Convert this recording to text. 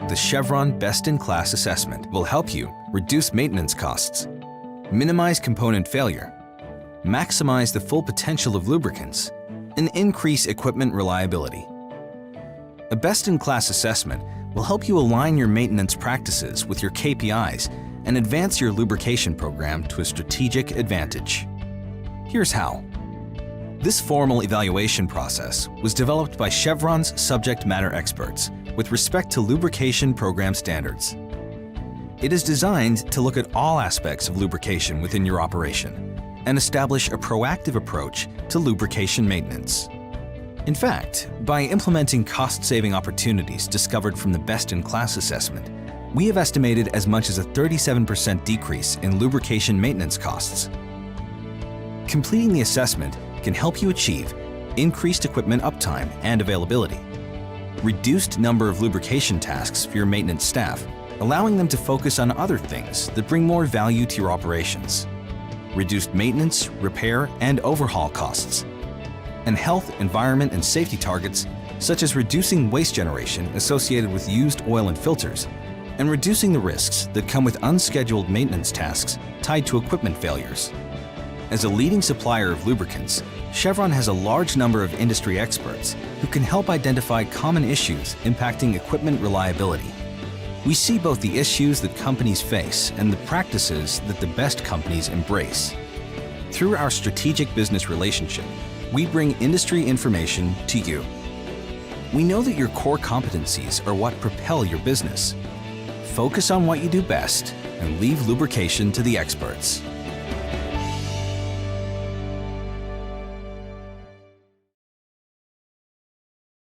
the Chevron Best-in-Class Assessment will help you reduce maintenance costs, minimize component failure, maximize the full potential of lubricants, and increase equipment reliability. A best-in-class assessment will help you align your maintenance practices with your KPIs and advance your lubrication program to a strategic advantage. Here's how. This formal evaluation process was developed by Chevron's subject matter experts with respect to lubrication program standards. It is designed to look at all aspects of lubrication within your operation and establish a proactive approach to lubrication maintenance. In fact, by implementing cost-saving opportunities discovered from the best-in-class assessment, we have estimated as much as a 37% decrease in lubrication maintenance costs. Completing the assessment can help you achieve increased equipment uptime and availability, reduced number of lubrication tasks for your maintenance staff, allowing them to focus on other things that bring more value to your operations, reduced maintenance, repair, and overhaul costs, and health, environment, and safety targets such as reducing waste generation associated with used oil and filters, and reducing the risks that come with unscheduled maintenance tasks tied to equipment failures. As a leading supplier of lubricants, Chevron has a large number of industry experts who can help identify common issues impacting equipment reliability. We see both the issues that companies face and the practices that the best companies embrace. Through our strategic business relationship, we bring industry information to you. We know that your core competencies are what propel your business. Focus on what you do best and leave lubrication to the experts.